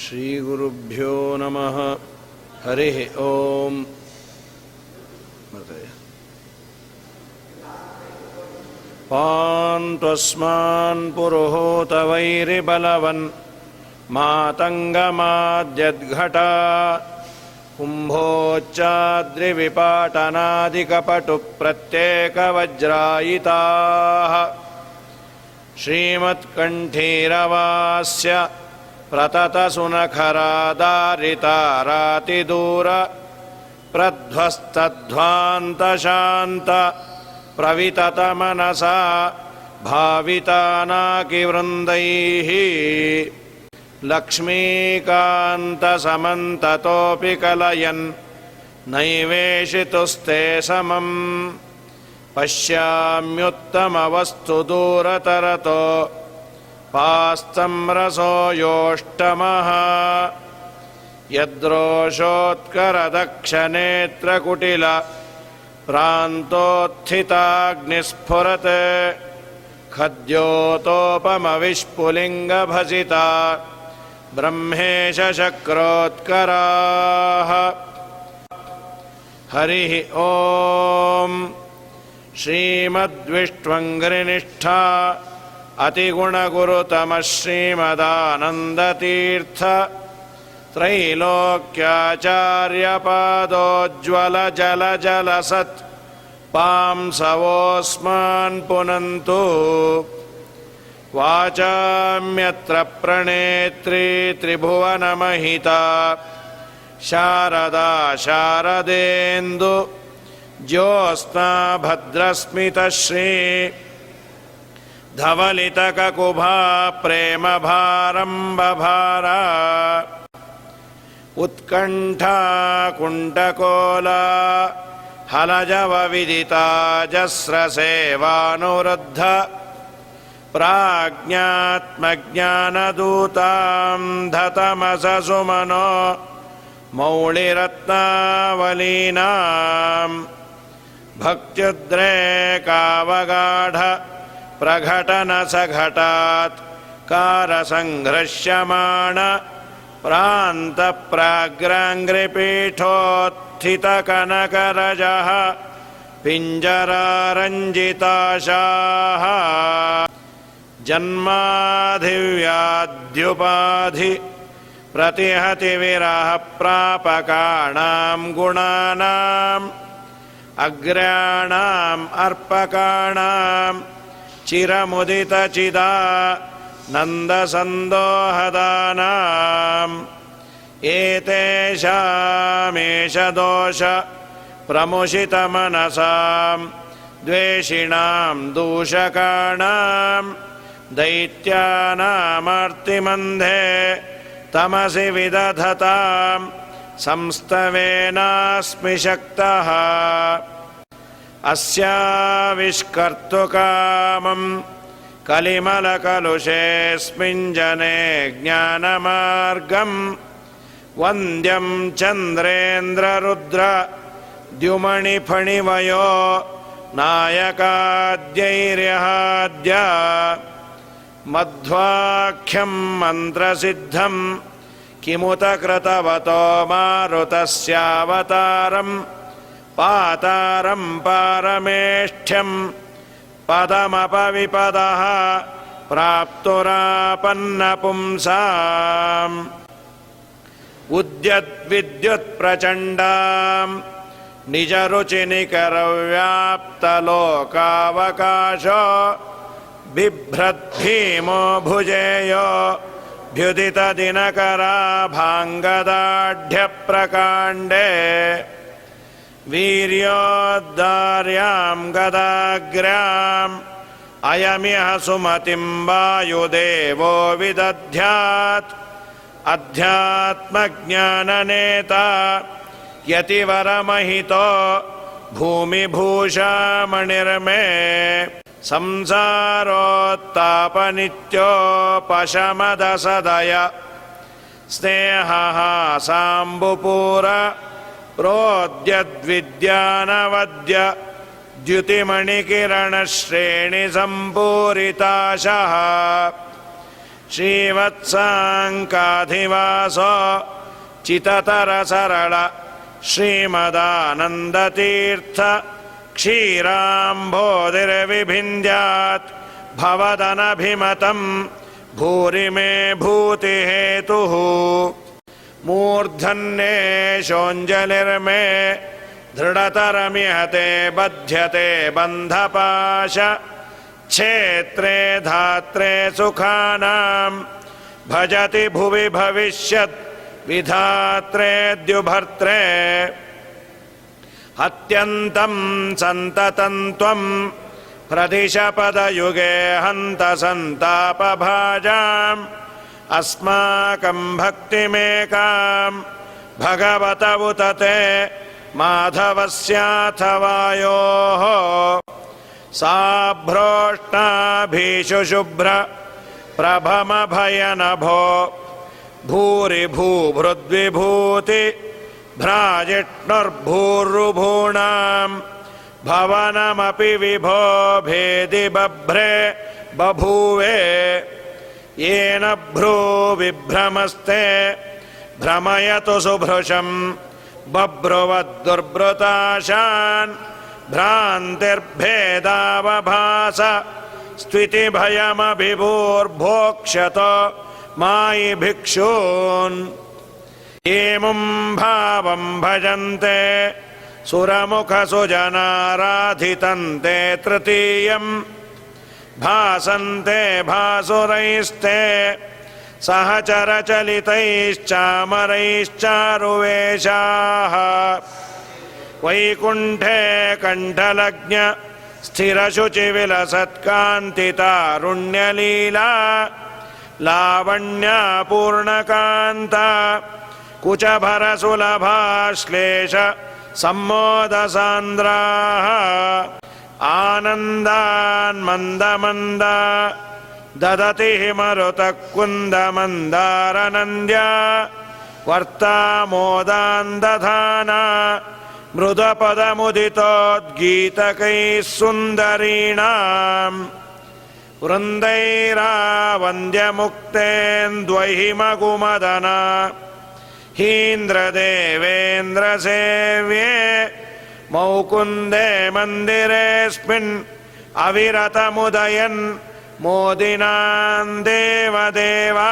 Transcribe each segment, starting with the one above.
श्रीगुरुभ्यो नमः। हरिः ओम्। पान्त्वस्मान् पुरुहूतवैरिबलवन् मातङ्गमाद्यद्घटा कुम्भोच्चाद्रिविपाटनादिकपटुप्रत्येकवज्रायिताः श्रीमत्कण्ठीरवास्य प्रततसुनखरादारितारातिदूर प्रध्वस्तध्वान्तशान्त प्रविततमनसा भावितानाकिवृन्दैः लक्ष्मीकान्तसमन्ततोऽपि कलयन् नैवेशितुस्ते समम् पश्याम्युत्तमवस्तु दूरतरतो पास्तं रसो योष्टमः यद्रोषोत्करदक्षनेत्रकुटिल प्रान्तोत्थिताग्निस्फुरत् खद्योतोपमविस्फुलिङ्गभसिता ब्रह्मेशशक्रोत्कराः। हरिः ओम्। श्रीमद्विष्णुङ्घ्रिनिष्ठा अतिगुणगुरुतमः श्रीमदानन्दतीर्थ त्रैलोक्याचार्यपादोज्ज्वलजलजलसत् पांसवोऽस्मान् पुनन्तु। वाचाम्यत्र प्रणेत्री त्रिभुवनमहिता शारदा शारदेन्दु ज्योत्स्ना भद्रस्मितश्री धवलितककुभा प्रेमभारम्बभारा उत्कण्ठा कुण्डकोला हलजवविदिता जस्रसेवानुरुद्ध प्राज्ञात्मज्ञानदूतां धतमससुमनो मौळिरत्नावलीनां भक्त्युद्रेकावगाढ प्रघटनसघटात् कारसङ्घर्ष्यमाण प्रान्तप्राग्राङ्घ्रिपीठोत्थितकनकरजः पिञ्जरारञ्जिताशाः जन्माधिव्याध्युपाधि प्रतिहतिविरहप्रापकाणां गुणानाम् अग्र्याणाम् अर्पकाणां चिरमुदितचिदा नन्दसन्दोहदानाम् एतेषामेष दोष प्रमुषितमनसां द्वेषिणां दूषकाणां दैत्यानामर्तिमन्धे तमसि विदधतां संस्तवेनास्मि शक्तः। अस्याविष्कर्तुकामं कलिमलकलुषेऽस्मिन् जने ज्ञानमार्गं वन्द्यं चन्द्रेन्द्ररुद्र द्युमणिफणिवयो नायकाद्यैर्यहाद्य मध्वाख्यं मन्त्रसिद्धं किमुत कृतवतो मारुतस्यावतारं पातारं पारमेष्ठ्यं पदमपविपदः प्राप्तुरापन्नपुंसाम् उद्यद्विद्युत्प्रचण्डां निजरुचिनिकरव्याप्तलोकावकाशो बिभ्रद्भीमो भुजेयो भ्युदितदिनकराभाङ्गदाढ्यप्रकाण्डे वीर्योद्धार्यां गदाग्र्याम् अयमिह सुमतिं वायुदेवो विदध्यात् अध्यात्मज्ञाननेता यतिवरमहितो भूमिभूषामणिर्मे संसारोत्तापनित्योपशमदसदय स्नेहः साम्बुपूर प्रोद्यद्विद्यानवद्य द्युतिमणिकिरणश्रेणिसम्पूरिताशः श्रीवत्साङ्काधिवासो चिततरसरळ श्रीमदानन्दतीर्थ क्षीराम्भोधिर्विभिन्द्यात् भवदनभिमतं भूरि मे भूतिहेतुः मूर्धन्ये शोञ्जलिर्मे दृढतरमिहते बध्यते बन्धपाश क्षेत्रे धात्रे सुखानां भजति भुवि भविष्यत् विधात्रे द्युभर्त्रे अत्यन्तं सन्ततं त्वं प्रदिशपदयुगे हन्त सन्तापभाजाम् अस्माकं भक्तिमेकां भगवत उत ते माधवस्याथवायोः साभ्रोष्टाभीषुशुभ्र प्रभमभयनभो भूरि भूभृद्विभूति भ्राजिष्णुर्भूर्रुभूणां भवनमपि विभो भेदि बभ्रे बभूवे येन भ्रूविभ्रमस्ते भ्रमयतु सुभृशं बभ्रुवद्दुर्भृताशान् भ्रान्तिर्भेदावभास स्त्वितिभयमभिभूर्भोक्ष्यत मायि भिक्षून् एमुं भावं भजन्ते सुरमुखसुजनाराधितन्ते तृतीयं भासन्ते भासुरैस्ते सहचरचलितैश्चामरैश्चारुवेशाः वैकुण्ठे कण्ठलग्न स्थिरशुचिविलसत्कान्तितारुण्यलीला लावण्यापूर्णकान्ता कुचभरसुलभाश्लेष सम्मोदसान्द्राः आनन्दान्मन्दमन्दा ददति हिमरुतः कुन्दमन्दारनन्द्या वर्तामोदान्दधाना मृदपदमुदितोद्गीतकैः सुन्दरीणाम् वृन्दैरावन्द्यमुक्तेन्द्वहिमगुमदना हीन्द्रदेवेन्द्रसेव्ये मौकुन्दे मन्दिरेऽस्मिन् अविरतमुदयन् मोदिनान् देवदेवा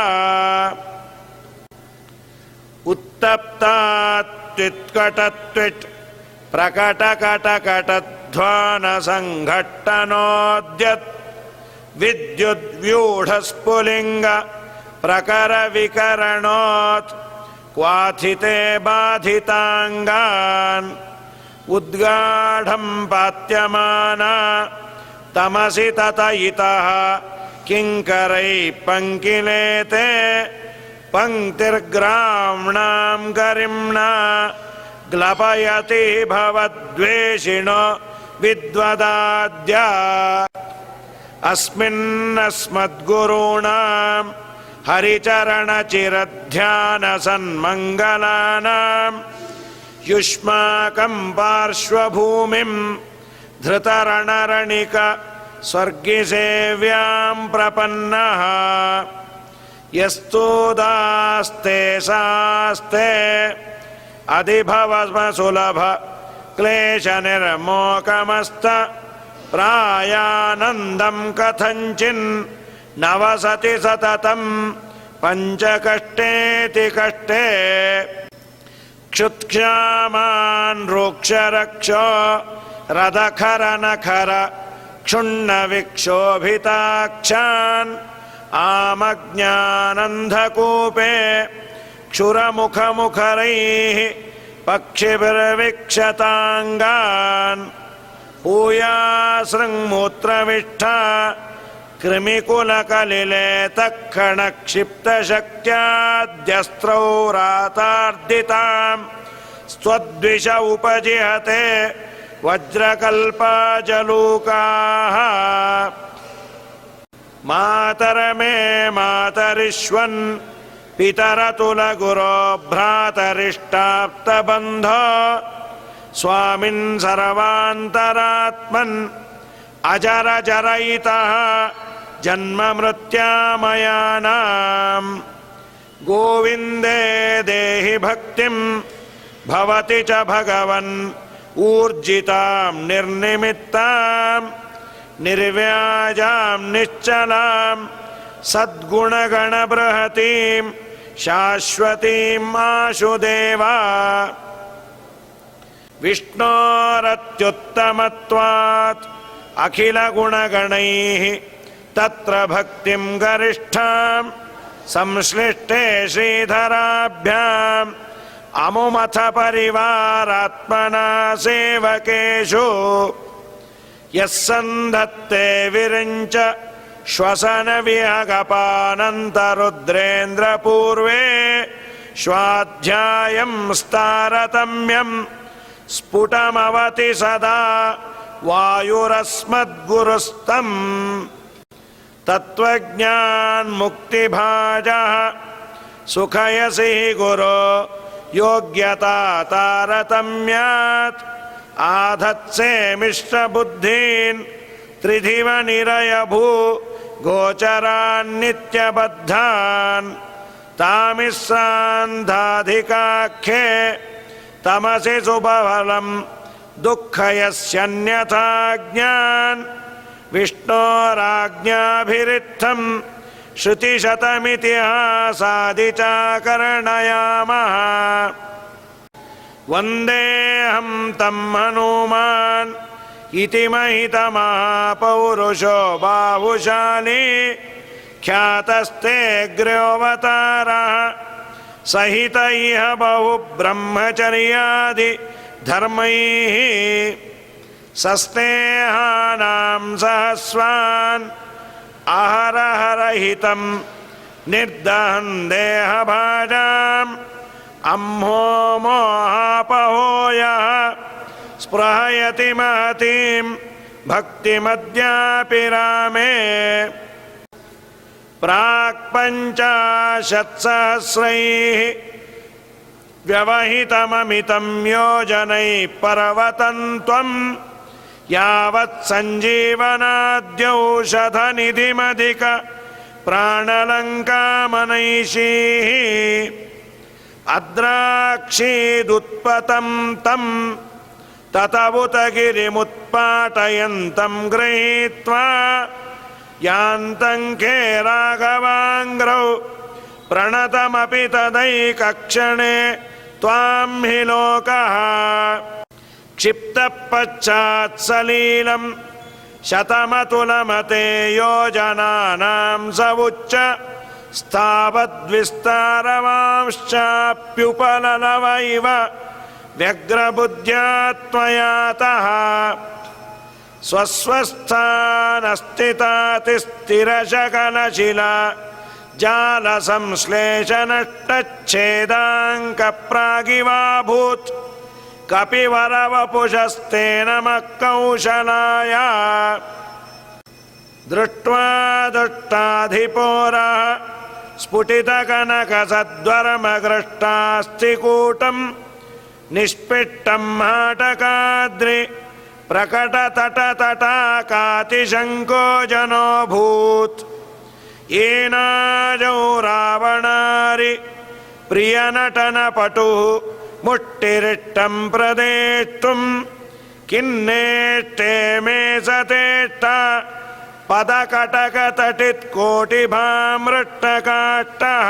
उत्तप्तात्वित्कटत्विट् प्रकटकटकटध्वानसङ्घट्टनोद्यत् विद्युद्व्यूढस्फुलिङ्ग प्रकरविकरणोत् क्वाथिते बाधिताङ्गान् उद्गाढं पात्यमाना तमसि ततयितः किङ्करैः पङ्किलेते पङ्क्तिर्ग्राम्णां गरिम्णा ग्लपयति भवद्वेषिणो विद्वदाद्या अस्मिन्नस्मद्गुरूणां हरिचरणचिरध्यानसन्मङ्गलानां युष्माकं पार्श्वभूमिं धृतरणरणिक स्वर्गिसेव्यां प्रपन्नः यस्तोदास्ते सास्ते अधिभवसुलभ क्लेशनिर्मोकमस्त प्रायानन्दं कथञ्चिन् नवसति सततं पञ्चकष्टेति कष्टे क्षुत्क्षामान् रूक्षरक्षो रदखरनखर क्षुण्णविक्षोभिताक्षान् आमज्ञानन्धकूपे क्षुरमुखमुखरैः पक्षिभिर्विक्षताङ्गान् पूयासृङ्मूत्रविष्ठा कृमिकुलकलिले तत्क्षणक्षिप्तशक्त्याद्यस्त्रौ रातार्दितां स्वद्विष उपजिहते वज्रकल्पाजलूकाः मातरमे मातरिष्वन् पितरतुलगुरो भ्रातरिष्टाप्तबन्धो स्वामिन् सर्वान्तरात्मन् अजरजरयितः जन्ममृत्यामयानाम् गोविन्दे देहि भक्तिं भवति च भगवन् ऊर्जितां निर्निमित्तां निर्व्याजां निश्चलां सद्गुणगणबृहतीं शाश्वतीं आशुदेवा विष्णोरत्युत्तमत्वात् अखिलगुणगणैः तत्र भक्तिं गरिष्ठां संश्लिष्टे श्रीधराभ्याम् अमुमथ परिवारात्मना सेवकेषु यः सन्धत्ते विरिञ्च श्वसन विहगपानन्तरुद्रेन्द्रपूर्वे स्वाध्यायं स्तारतम्यं स्फुटमवति सदा वायुरस्मद्गुरुस्तम् तत्त्वज्ञानमुक्तिभाजः सुखयसि गुरो योग्यता तारतम्यात् आधत्से मिश्रबुद्धीन् त्रिधिव निरयभू गोचरान्नित्यबद्धान् तामिश्रान्धाधिकाख्ये तमसि शुभफलं दुःखयस्यन्यथा ज्ञान् विष्णोराज्ञाभिरित्थं श्रुतिशतमितिहासादिचाकर्णयामः वन्देऽहं तं हनुमान् इति महितमहापौरुषो बाहुशाली ख्यातस्तेऽग्र्योऽवतारः सहित इह बहुब्रह्मचर्यादि धर्मैः सस्नेहानां सहस्वान् अहरहरहितं निर्दहन् देहभाजाम् अम्हो मोहापहो यः स्पृहयति महतीं भक्तिमद्यापि रामे प्राक्पञ्चाशत्सहस्रैः व्यवहितममितं योजनैः पर्वतं त्वं यावत् सञ्जीवनाद्यौषधनिधिमधिक प्राणलङ्कामनैषीः अद्राक्षीदुत्पतं तं ततवुत गिरिमुत्पाटयन्तं गृहीत्वा यान्तं के राघवाङ्घ्रौ प्रणतमपि तदैकक्षणे त्वां हि लोकः क्षिप्तपश्चात् सलीलं शतमतुलमते योजनानां स उच्च स्थावद्विस्तारवांश्चाप्युपललव इव व्यग्रबुद्ध्या त्वयातः स्वस्वस्थानस्थितातिस्थिरशकलशिला जालसंश्लेषनष्टच्छेदाङ्कप्रागिवाभूत् कपिवरवपुषस्ते नमः कौशलाय दृष्ट्वा दुष्टाधिपोरः स्फुटितकनकसद्वरमगृष्टास्थिकूटं निष्पिष्टं हाटकाद्रि प्रकटतटतटाकातिशङ्को जनोऽभूत् येनाजौ रावणारि प्रियनटनपटुः मुष्टिरिष्टं प्रदेष्टुं किन्नेष्टे मे सतेष्टा पदकटकतटित्कोटिभामृष्टकाष्ठः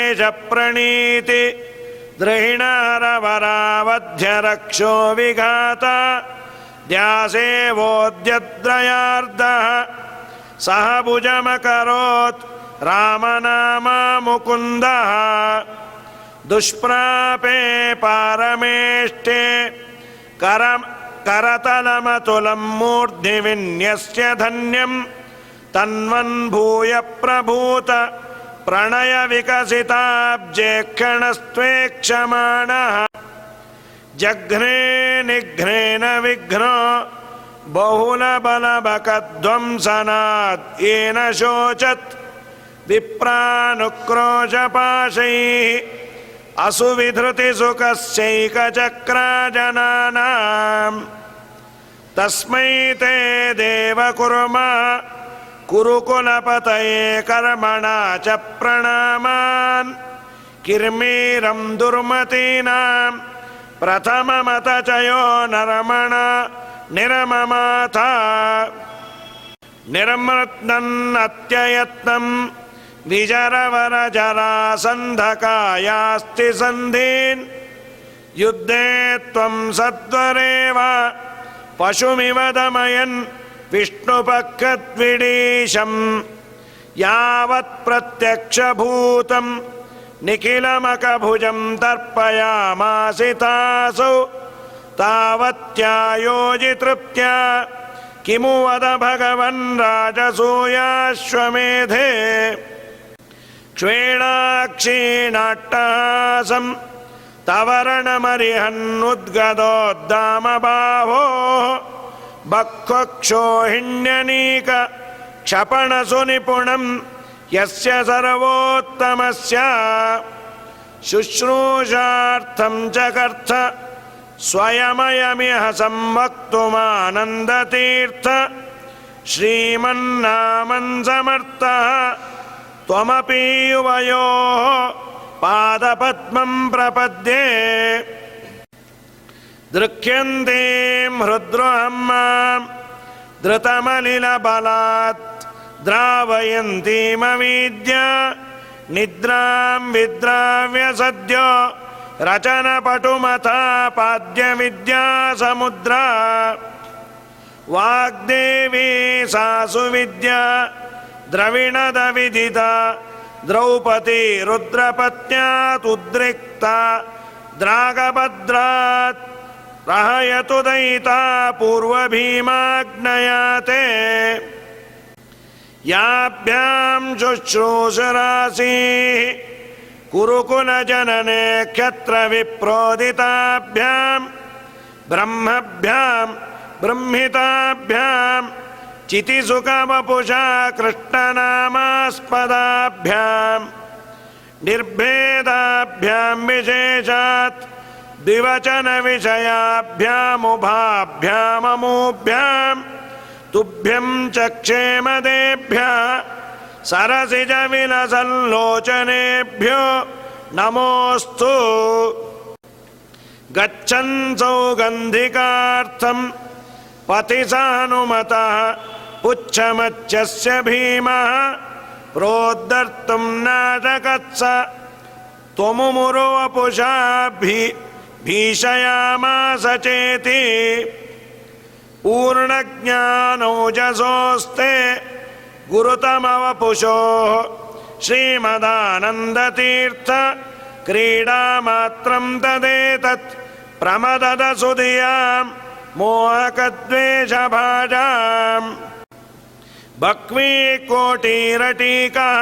देव्यादेशप्रणीति द्रहिणहरवरावध्यरक्षो विघाता द्यासेवोद्यद्रयार्धः सह भुजमकरोत् रामनामा मुकुन्दः दुष्प्रापे पारमेष्टे करतलमतुलं मूर्ध्नि विन्यस्य धन्यं तन्वन्भूय प्रभूत प्रणय विकसिताब्जे क्षणस्त्वेक्षमाणः जघ्ने निघ्नेन विघ्नो बहुलबलबकध्वंसनात् येन शोचत् विप्रानुक्रोशपाशैः असुविधृतिसुखस्यैकचक्राजनानां तस्मै ते देव कुर्मः कुरुकुलपतये कर्मणा च प्रणामान् किर्मीरं दुर्मतीनां प्रथममत च यो नरमण निरममाथ निर्मृत्नन्नत्ययत्नं विजरवरजरासन्धकायास्ति सन्धीन् युद्धे त्वं सत्वरेव पशुमिव दमयन् विष्णुपक्षद्विडीशं यावत् प्रत्यक्षभूतं निखिलमकभुजं तर्पयामासितासौ तावत्यायोजितृप्त्या किमु वद भगवन् राजसूयाश्वमेधे क्ष्वेणाक्षीणाट्टहासं तवरणमरिहन्नुद्गदोद्दामबाहो बक्वक्षोहिण्यनीक क्षपणसुनिपुणं यस्य सर्वोत्तमस्य शुश्रूषार्थं च कर्थ स्वयमयमिह संवक्तुमानन्दतीर्थ श्रीमन्नामन् समर्थः त्वमपि युवयोः पादपद्मं प्रपद्ये दृक्यन्तीं हृद्रोहं मां धृतमलिलबलात् द्रावयन्तीमवीद्य निद्रां विद्राव्य सद्यो रचनपटुमथा पाद्यविद्यासमुद्रा वाग्देवी सा सुविद्या द्रविणदविदिता द्रौपदी रुद्रपत्न्यात् उद्रिक्ता द्रागभद्रात् रहयतु दयिता पूर्वभीमाग्नयाते याभ्यां शुश्रूषरासीः कुरुकुलजनने क्षत्रविप्रोदिताभ्यां ब्रह्मभ्यां ब्रह्मिताभ्यां चितिसुखवपुषा कृष्णनामास्पदाभ्यां निर्भेदाभ्यां विशेषात् द्विवचनविषयाभ्यामुभाभ्याममूभ्यां तुभ्यं च क्षेमदेभ्यः सरसिजविलसल्लोचनेभ्यो नमोऽस्तु गच्छन् सौगन्धिकार्थं पतिसानुमतः पुच्छमच्छस्य भीमः प्रोद्धर्तुं नाशकत्स त्वमुमुरो वपुषा भीषयामास चेति पूर्णज्ञानौजसोस्ते गुरुतमवपुषोः श्रीमदानन्दतीर्थ क्रीडामात्रं तदेतत् प्रमददसुधियां मोहकद्वेषभाजाम् बह्वीकोटिरटीकः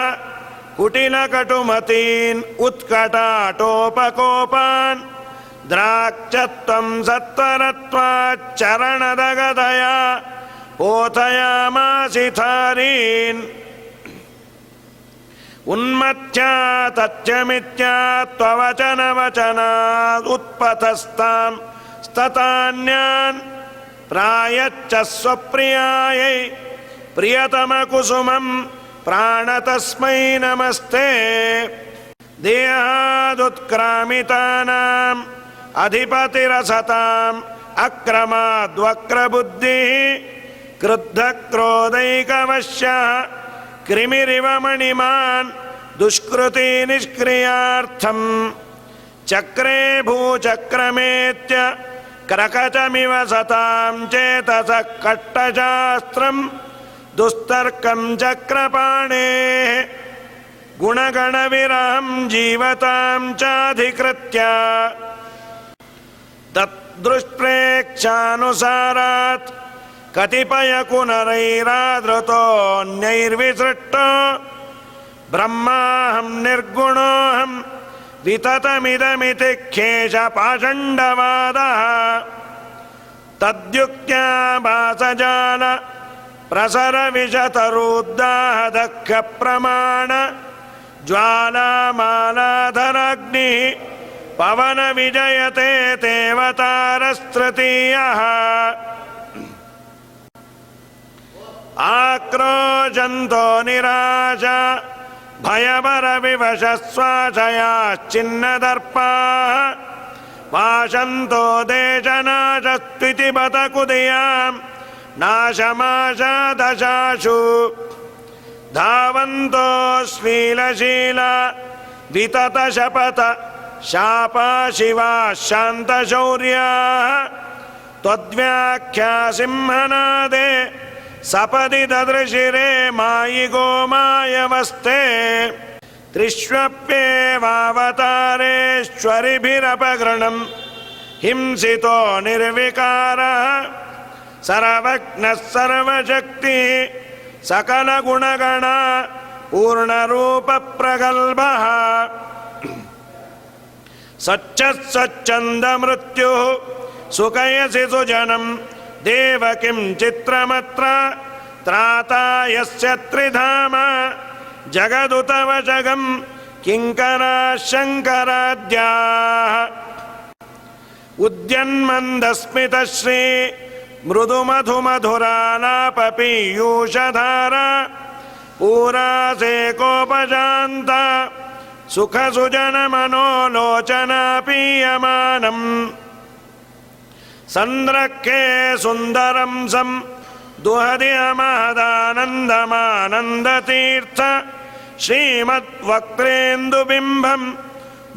कुटिलकटुमतीन् उत्कटाटोपकोपान् द्राक्षत्वं सत्वरत्वाच्चरणदगदया पोथयामासिथारीन् उन्मत्या तथ्यमित्या त्ववचनवचनात् उत्पतस्तां स्ततान्यान् प्रायच्च स्वप्रियायै प्रियतमकुसुमं प्राणतस्मै नमस्ते देहादुत्क्रामितानाम् अधिपतिरसताम् अक्रमाद्वक्रबुद्धिः क्रुद्धक्रोधैकवश्यः कृमिरिव मणिमान् दुष्कृति निष्क्रियार्थं चक्रे भूचक्रमेत्य क्रकचमिव सतां चेतसः कट्टशास्त्रं दुस्तर्कं चक्रपाणेः गुणगणविरहं जीवतां चाधिकृत्य तद्दृष्प्रेक्षानुसारात् कतिपयकुनरैरादृतोऽन्यैर्विसृष्टो ब्रह्माहं निर्गुणोऽहं विततमिदमिति ख्येशपाषण्डवादः तद्युक्त्या भासजाल प्रसरविशतरुद्दाहदक्षप्रमाण ज्वालामालाधराग्निः पवन विजयते देवतारस्तृतीयः आक्रोशन्तो निराशा भयभरविवशश्वाशयाश्चिन्नदर्पाः वाशन्तो देशनाशस्त्विति बत कुदयां नाशमाशादशाशु धावन्तो श्लीलशीला विततशपथ शापा शिवा शान्तशौर्याः त्वद्व्याख्या सिंहनादे सपदि ददृशिरे मायि गोमायवस्ते त्रिष्वप्येवावतारेश्वरिभिरपगृणं हिंसितो निर्विकारः सर्वज्ञः सर्वशक्तिः सकलगुणगणा पूर्णरूपप्रगल्भः सच्चन्दमृत्युः सुखयसि सुजनं देवकिं चित्रमत्र त्राता यस्य त्रिधाम जगदुतवशगं किङ्कराः शङ्कराद्याः उद्यन्मन्दस्मितश्री मृदुमधुमधुरालापपीयूषधारा पूरासेकोपशान्त सुखसुजनमनोलोचना पीयमानम् सन्द्रक्खे सुन्दरं सं दुहदियमहदानन्दमानन्दतीर्थ श्रीमद्वक्त्रेन्दुबिम्बं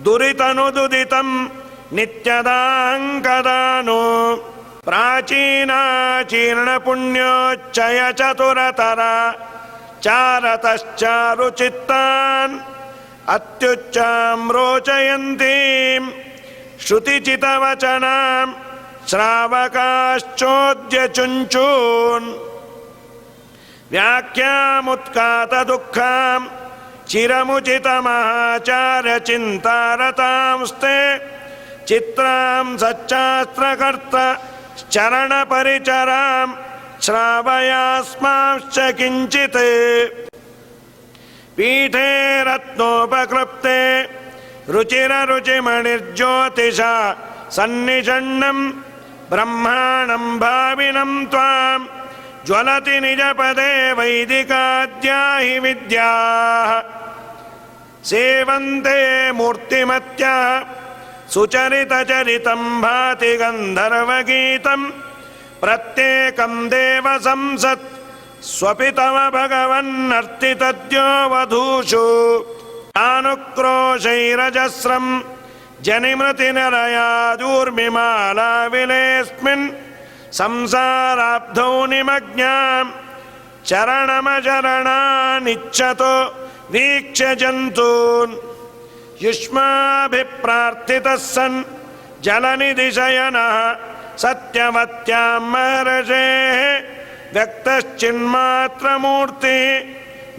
दुरितनुदुदितं नित्यदाङ्कदानु प्राचीनाचीर्णपुण्योच्चयचतुरतरा चारतश्चारुचित्तान् अत्युच्चां रोचयन्तीं श्रुतिचितवचनां श्रावकाश्चोद्यचुञ्चून् व्याख्यामुत्कातदुःखां चिरमुचितमहाचार्यचिन्तारतांस्ते चित्रां सच्चास्त्रकर्त चरणपरिचरां श्रावयास्मांश्च किञ्चित् पीठे रत्नोपक्लृप्ते रुचिररुचिमणिर्ज्योतिषा सन्निषण्णं ब्रह्माणं भाविनं त्वां ज्वलति निजपदे वैदिकाद्या हि विद्याः सेवन्ते मूर्तिमत्यः सुचरितचरितं भाति गन्धर्वगीतं प्रत्येकं देवसंसत् स्वपि तव भगवन्नर्तितद्यो वधूषु अनुक्रोशैरजस्रं जनिमृतिनरयादूर्मिमालाविलेऽस्मिन् संसाराब्धौ निमग्नां चरणमचरणानिच्छतो वीक्ष्य जन्तून् युष्माभिप्रार्थितः सन् जलनिधिशयनः सत्यवत्यां महर्षेः व्यक्तश्चिन्मात्रमूर्तिः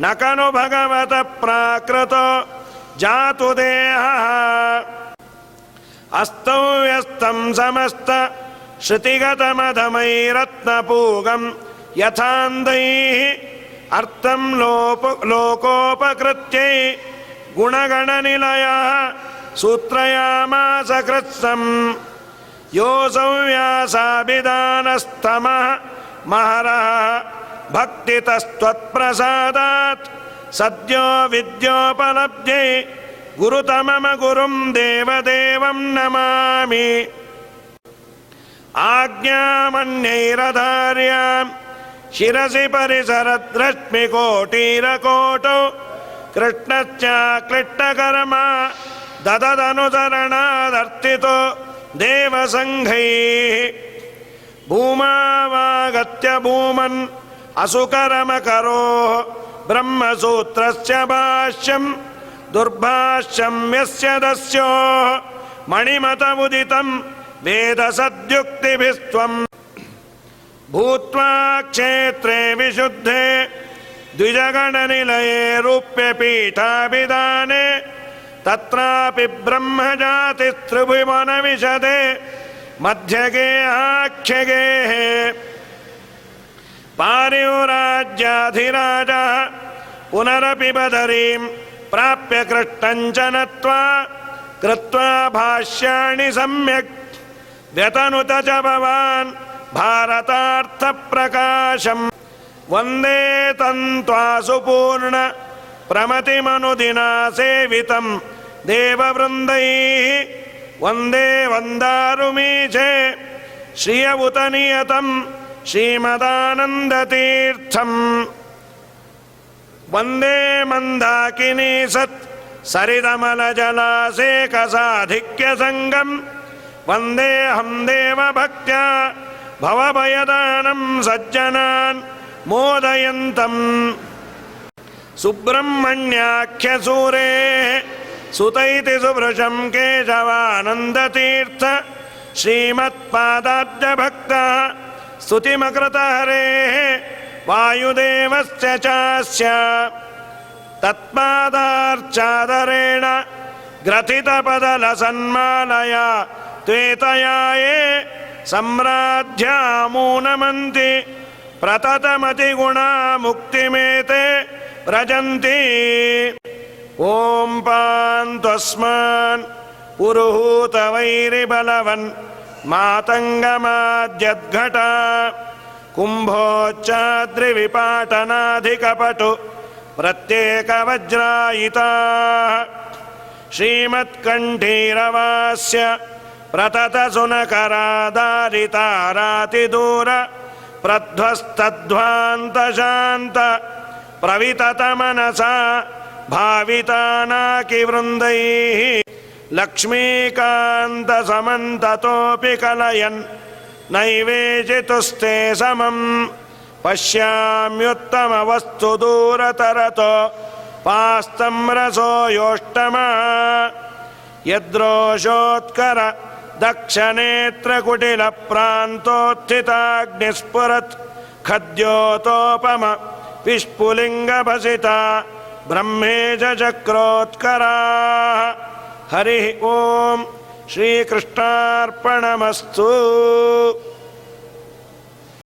न खलु भगवतः प्राकृतो जातु देहः अस्तौ व्यस्तं समस्त श्रुतिगतमधमैरत्नपूगं यथान्दैः अर्थं लोकोपकृत्यै गुणगणनिलयः सूत्रयामास कृत्स्नम् योऽसौ व्यासाभिधानस्तमः महरः भक्तितस्त्वत्प्रसादात् सद्यो विद्योपलब्ध्यै गुरुतमम गुरुं देवदेवं नमामि आज्ञामन्यैरधार्यां शिरसि परिसरद्रश्मिकोटिरकोटौ कृष्णश्चाक्लिष्टकर्मा दददनुसरणादर्थितो देवसङ्घैः भूमावागत्य भूमन् असुकरमकरोः ब्रह्मसूत्रस्य भाष्यं दुर्भाष्यं यस्य दस्योः मणिमतमुदितं वेदसद्युक्तिभिस्त्वं भूत्वा क्षेत्रे विशुद्धे द्विजगणनिलये रूप्यपीठाभिधाने तत्रापि ब्रह्मजातिस्त्रिभुवनविशदे मध्यगेहाख्यगेः पारिव्राज्याधिराजः पुनरपि बदरीं प्राप्य कृष्णं च नत्वा कृत्वा भाष्याणि सम्यक् व्यतनुत च भवान् भारतार्थप्रकाशम् ವಂದೇ ತಂತ್ವಾಸು ಪೂರ್ಣ ಪ್ರಮತಿಮನುದಿನಾ ಸೇವಿತಂ ದೇವವೃಂದೈಃ ವಂದೇ ವಂದಾರುಮೀಚೆ ಶ್ರಿಯವುತ ನಿಯತಂ ಶ್ರೀಮದಾನಂದತೀರ್ಥಂ ವಂದೇ ಮಂದಾಕಿನಿ ಸತ್ ಸರಿದಮಲಜಲಾಸೇಕಸಾಧಿಕ್ಯ ಸಂಗಂ ವಂದೇಹಂ ದೇವಭಕ್ತ್ಯಾ ಭವಭಯದಾನಂ ಸಜ್ಜನಾನ್ ಮೋದಯಂತಂ ಸುಬ್ರಹ್ಮಣ್ಯಾಖ್ಯಸೂರೇ ಸುತೈತಿ ಸುಭೃಶಂ ಕೇಶವಾನಂದತೀರ್ಥ ಶ್ರೀಮತ್ಪಾದಾಬ್ಜಭಕ್ತ ಸ್ತುತಿಮಕೃತಹರೇಃ ವಾಯುದೇವಸ್ಯ ಚಾಸ್ಯ ತತ್ಪಾದಾರ್ಚಾದರೇಣ ಗ್ರಥಿತಪದಲಸನ್ಮಾಲಯ ತ್ವೇತಯಾಯೇ ಸಂರಾಧ್ಯಾಮೂನಮಂತಿ ಪ್ರತತಮತಿಗುಣಾ ಮುಕ್ತಿಮೇತೆ ವ್ರಜಂತಿ ಓಂ ಪಾಂತ್ವಸ್ಮಾನ್ ಪುರುಹೂತವೈರಿಬಲವನ್ ಮಾತಂಗಮಾದ್ಯದ್ಘಟ ಕುಂಭೋಚ್ಚಾದ್ರಿವಿಪಾಟನಾಧಿಕಪಟು ಪ್ರತ್ಯೇಕವಜ್ರಾಯಿತಾ ಶ್ರೀಮತ್ಕಂಠೀರವಾಸ್ಯ ಪ್ರತತಸುನಕರಾದಾರಿತಾರಾತಿದೂರ ಪ್ರಧ್ವಸ್ತಧ್ವಾಂತಶಾಂತ ಪ್ರವಿತತಮನಸಾ ಭಾವಿತಾನಾಕಿವೃಂದೈಃ ಲಕ್ಷ್ಮೀಕಾन्तಸಮन्तತೋऽಪಿ ಕಲಯನ್ ನೈವೇಶಿತುಸ್ತೆ ಸಮಂ ಪಶ್ಯಾಮ್ಯುತ್ತಮವಸ್ತು ದೂರತರತೋ ಪಾಸ್ತಂ ರಸೋ ಯೋಷ್ಟಮಃ ಯದ್ರೋಷೋತ್ಕರ ದಕ್ಷನೇತ್ರಕುಟಿಲಪ್ರಾಂತೋತ್ಥಿತಾಗ್ನಿಸ್ಫುರತ್ ಖದ್ಯೋತೋಪಮ ವಿಸ್ಫುಲಿಂಗಭಸಿತಾ ಬ್ರಹ್ಮೇಜ ಚಕ್ರೋತ್ಕರಾಃ ಹರಿ ಓಂ ಶ್ರೀಕೃಷ್ಣಾರ್ಪಣಮಸ್ತು.